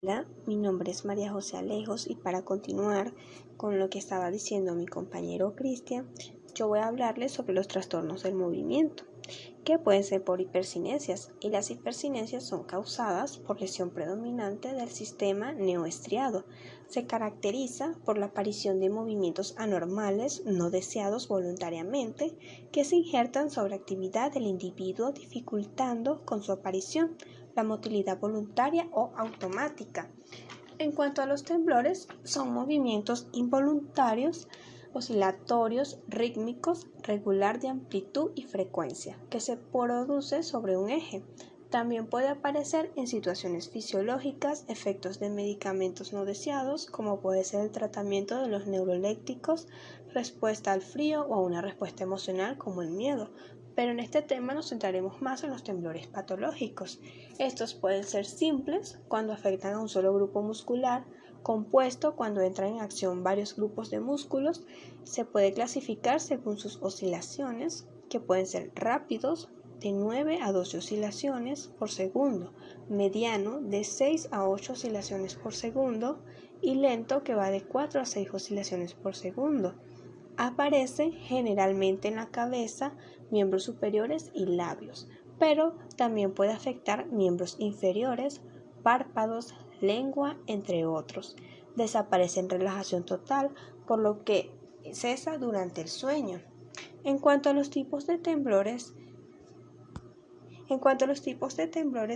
Hola, mi nombre es María José Alejos y para continuar con lo que estaba diciendo mi compañero Cristian, yo voy a hablarles sobre los trastornos del movimiento, que pueden ser por hipercinesias, y las hipercinesias son causadas por lesión predominante del sistema neoestriado. Se caracteriza por la aparición de movimientos anormales no deseados voluntariamente que se injertan sobre actividad del individuo dificultando con su aparición la motilidad voluntaria o automática. En cuanto a los temblores, son movimientos involuntarios, oscilatorios, rítmicos, regular de amplitud y frecuencia, que se produce sobre un eje. También puede aparecer en situaciones fisiológicas, efectos de medicamentos no deseados, como puede ser el tratamiento de los neurolépticos, respuesta al frío o a una respuesta emocional como el miedo. Pero en este tema nos centraremos más en los temblores patológicos. Estos pueden ser simples cuando afectan a un solo grupo muscular, compuesto cuando entran en acción varios grupos de músculos. Se puede clasificar según sus oscilaciones, que pueden ser rápidos, de 9 a 12 oscilaciones por segundo, mediano, de 6 a 8 oscilaciones por segundo, y lento, que va de 4 a 6 oscilaciones por segundo. Aparece generalmente en la cabeza, miembros superiores y labios, pero también puede afectar miembros inferiores, párpados, lengua, entre otros. Desaparece en relajación total, por lo que cesa durante el sueño. En cuanto a los tipos de temblores,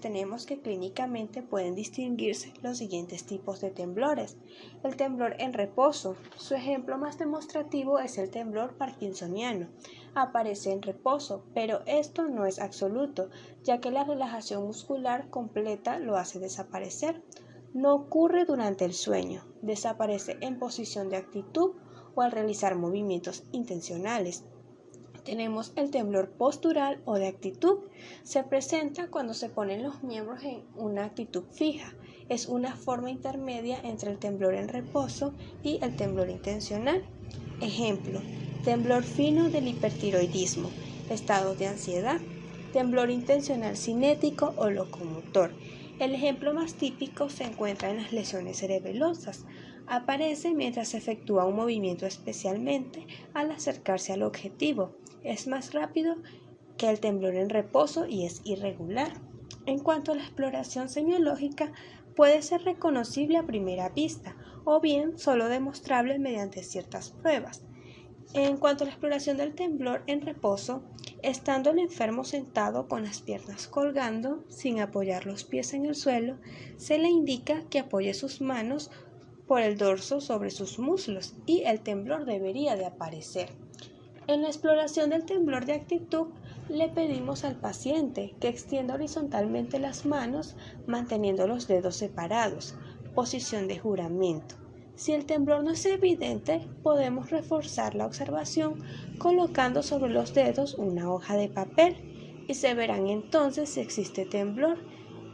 tenemos que clínicamente pueden distinguirse los siguientes tipos de temblores. El temblor en reposo. Su ejemplo más demostrativo es el temblor parkinsoniano. Aparece en reposo, pero esto no es absoluto, ya que la relajación muscular completa lo hace desaparecer. No ocurre durante el sueño. Desaparece en posición de actitud o al realizar movimientos intencionales. Tenemos el temblor postural o de actitud. Se presenta cuando se ponen los miembros en una actitud fija. Es una forma intermedia entre el temblor en reposo y el temblor intencional. Ejemplo: temblor fino del hipertiroidismo, estados de ansiedad, temblor intencional cinético o locomotor. El ejemplo más típico se encuentra en las lesiones cerebelosas. Aparece mientras se efectúa un movimiento, especialmente al acercarse al objetivo. Es más rápido que el temblor en reposo y es irregular. En cuanto a la exploración semiológica, puede ser reconocible a primera vista o bien solo demostrable mediante ciertas pruebas. En cuanto a la exploración del temblor en reposo, estando el enfermo sentado con las piernas colgando, sin apoyar los pies en el suelo, se le indica que apoye sus manos por el dorso sobre sus muslos y el temblor debería de aparecer. En la exploración del temblor de actitud, le pedimos al paciente que extienda horizontalmente las manos manteniendo los dedos separados, posición de juramento. Si el temblor no es evidente, podemos reforzar la observación colocando sobre los dedos una hoja de papel y se verán entonces si existe temblor,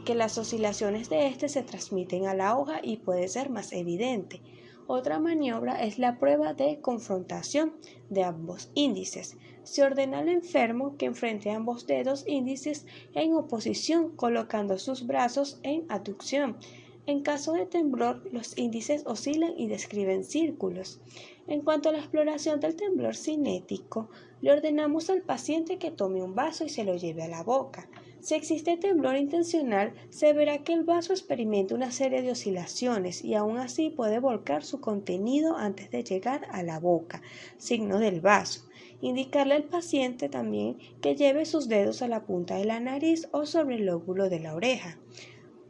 que las oscilaciones de este se transmiten a la hoja y puede ser más evidente. Otra maniobra es la prueba de confrontación de ambos índices. Se ordena al enfermo que enfrente ambos dedos índices en oposición, colocando sus brazos en aducción. En caso de temblor, los índices oscilan y describen círculos. En cuanto a la exploración del temblor cinético, le ordenamos al paciente que tome un vaso y se lo lleve a la boca. Si existe temblor intencional, se verá que el vaso experimenta una serie de oscilaciones y aún así puede volcar su contenido antes de llegar a la boca, signo del vaso. Indicarle al paciente también que lleve sus dedos a la punta de la nariz o sobre el lóbulo de la oreja,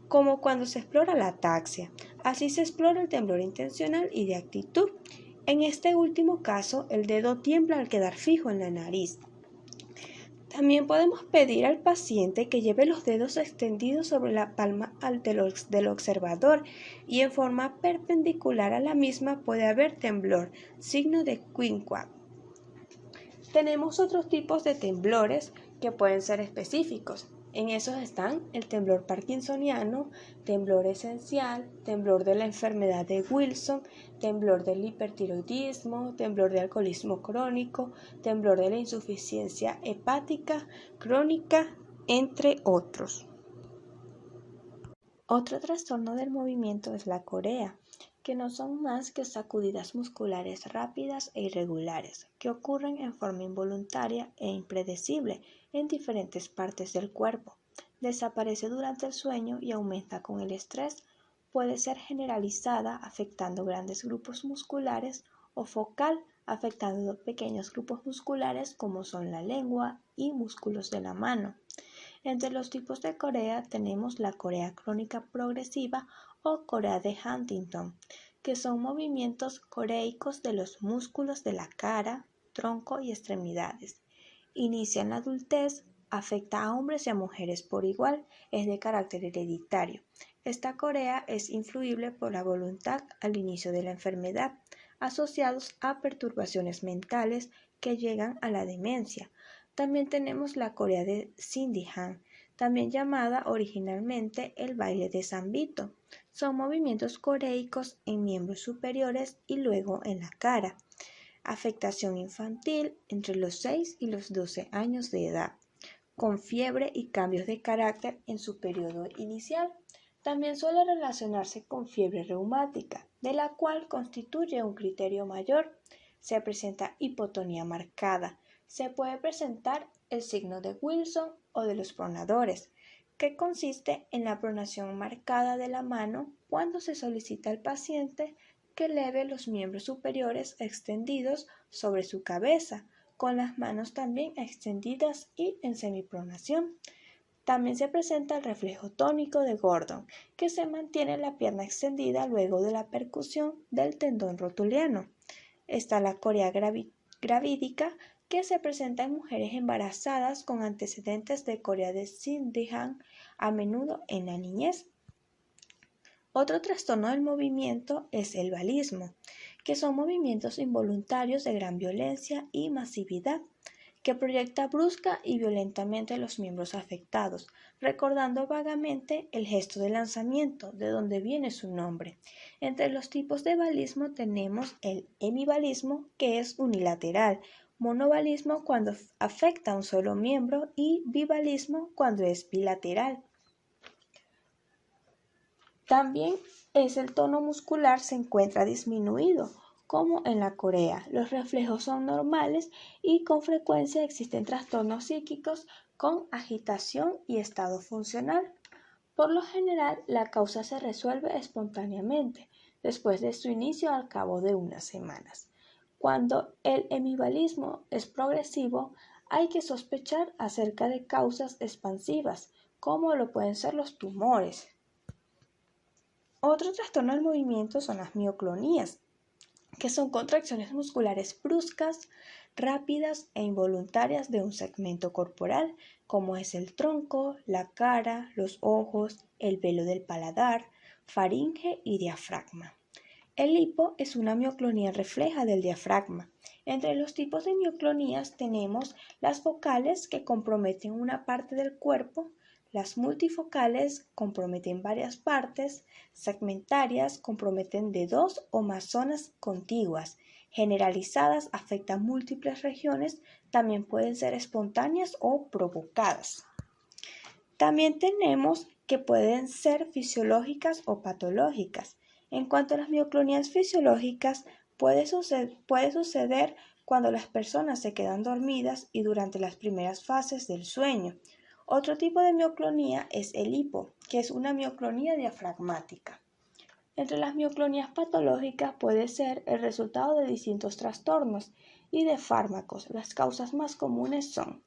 como cuando se explora la ataxia. Así se explora el temblor intencional y de actitud. En este último caso, el dedo tiembla al quedar fijo en la nariz. También podemos pedir al paciente que lleve los dedos extendidos sobre la palma del observador y en forma perpendicular a la misma puede haber temblor, signo de Quincke. Tenemos otros tipos de temblores que pueden ser específicos. En esos están el temblor parkinsoniano, temblor esencial, temblor de la enfermedad de Wilson, temblor del hipertiroidismo, temblor de alcoholismo crónico, temblor de la insuficiencia hepática crónica, entre otros. Otro trastorno del movimiento es la corea, que no son más que sacudidas musculares rápidas e irregulares, que ocurren en forma involuntaria e impredecible en diferentes partes del cuerpo. Desaparece durante el sueño y aumenta con el estrés. Puede ser generalizada afectando grandes grupos musculares o focal afectando pequeños grupos musculares como son la lengua y músculos de la mano. Entre los tipos de corea tenemos la corea crónica progresiva o corea de Huntington, que son movimientos coreicos de los músculos de la cara, tronco y extremidades. Inicia en la adultez, afecta a hombres y a mujeres por igual, es de carácter hereditario. Esta corea es influible por la voluntad al inicio de la enfermedad, asociados a perturbaciones mentales que llegan a la demencia. También tenemos la corea de Sindihan, también llamada originalmente el baile de San Vito. Son movimientos coreicos en miembros superiores y luego en la cara. Afectación infantil entre los 6 y los 12 años de edad, con fiebre y cambios de carácter en su periodo inicial. También suele relacionarse con fiebre reumática, de la cual constituye un criterio mayor. Se presenta hipotonía marcada. Se puede presentar el signo de Wilson o de los pronadores, que consiste en la pronación marcada de la mano cuando se solicita al paciente que eleve los miembros superiores extendidos sobre su cabeza, con las manos también extendidas y en semipronación. También se presenta el reflejo tónico de Gordon, que se mantiene la pierna extendida luego de la percusión del tendón rotuliano. Está la corea gravídica, que se presenta en mujeres embarazadas con antecedentes de corea de Sindihan, a menudo en la niñez. Otro trastorno del movimiento es el valismo, que son movimientos involuntarios de gran violencia y masividad, que proyecta brusca y violentamente los miembros afectados, recordando vagamente el gesto de lanzamiento, de donde viene su nombre. Entre los tipos de valismo tenemos el hemivalismo, que es unilateral, monovalismo cuando afecta a un solo miembro y bivalismo cuando es bilateral. También el tono muscular se encuentra disminuido, como en la corea. Los reflejos son normales y con frecuencia existen trastornos psíquicos con agitación y estado funcional. Por lo general, la causa se resuelve espontáneamente, después de su inicio al cabo de unas semanas. Cuando el hemivalismo es progresivo, hay que sospechar acerca de causas expansivas, como lo pueden ser los tumores. Otro trastorno del movimiento son las mioclonías, que son contracciones musculares bruscas, rápidas e involuntarias de un segmento corporal, como es el tronco, la cara, los ojos, el velo del paladar, faringe y diafragma. El hipo es una mioclonía refleja del diafragma. Entre los tipos de mioclonías tenemos las focales, que comprometen una parte del cuerpo. Las multifocales comprometen varias partes, segmentarias comprometen de 2 o más zonas contiguas, generalizadas afectan múltiples regiones, también pueden ser espontáneas o provocadas. También tenemos que pueden ser fisiológicas o patológicas. En cuanto a las mioclonías fisiológicas, puede suceder cuando las personas se quedan dormidas y durante las primeras fases del sueño. Otro tipo de mioclonía es el hipo, que es una mioclonía diafragmática. Entre las mioclonías patológicas puede ser el resultado de distintos trastornos y de fármacos. Las causas más comunes son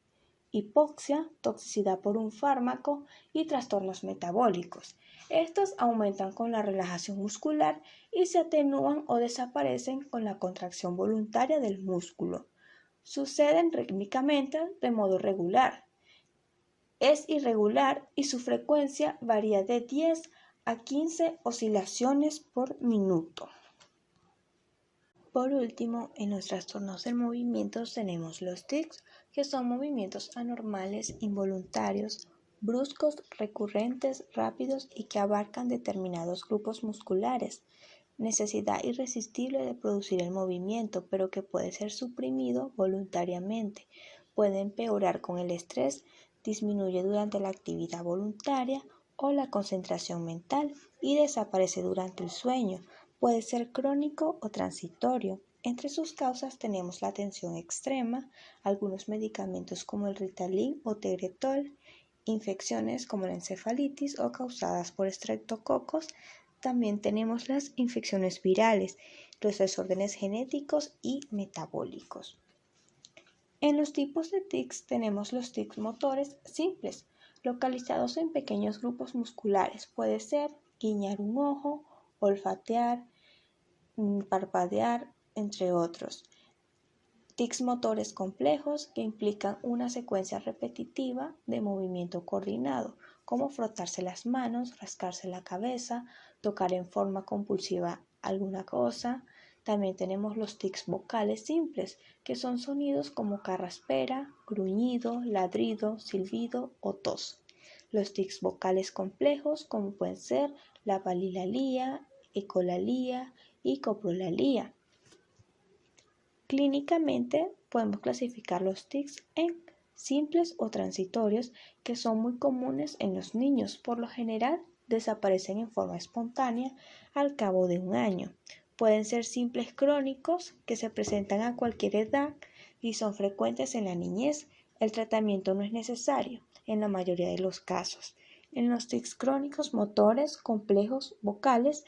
hipoxia, toxicidad por un fármaco y trastornos metabólicos. Estos aumentan con la relajación muscular y se atenúan o desaparecen con la contracción voluntaria del músculo. Suceden rítmicamente de modo regular. Es irregular y su frecuencia varía de 10 a 15 oscilaciones por minuto. Por último, en los trastornos del movimiento tenemos los tics, que son movimientos anormales, involuntarios, bruscos, recurrentes, rápidos y que abarcan determinados grupos musculares. Necesidad irresistible de producir el movimiento, pero que puede ser suprimido voluntariamente. Puede empeorar con el estrés, disminuye durante la actividad voluntaria o la concentración mental y desaparece durante el sueño. Puede ser crónico o transitorio. Entre sus causas tenemos la tensión extrema, algunos medicamentos como el Ritalin o Tegretol, infecciones como la encefalitis o causadas por estreptococos. También tenemos las infecciones virales, los desórdenes genéticos y metabólicos. En los tipos de tics tenemos los tics motores simples, localizados en pequeños grupos musculares. Puede ser guiñar un ojo, olfatear, parpadear, entre otros. Tics motores complejos que implican una secuencia repetitiva de movimiento coordinado, como frotarse las manos, rascarse la cabeza, tocar en forma compulsiva alguna cosa. También tenemos los tics vocales simples, que son sonidos como carraspera, gruñido, ladrido, silbido o tos. Los tics vocales complejos, como pueden ser la palilalía, ecolalía y coprolalía. Clínicamente podemos clasificar los tics en simples o transitorios, que son muy comunes en los niños. Por lo general desaparecen en forma espontánea al cabo de un año. Pueden ser simples crónicos que se presentan a cualquier edad y son frecuentes en la niñez. El tratamiento no es necesario en la mayoría de los casos. En los tics crónicos motores complejos vocales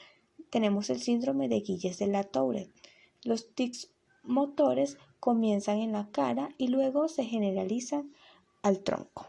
tenemos el síndrome de Guillain de la Tourette. Los tics motores comienzan en la cara y luego se generalizan al tronco.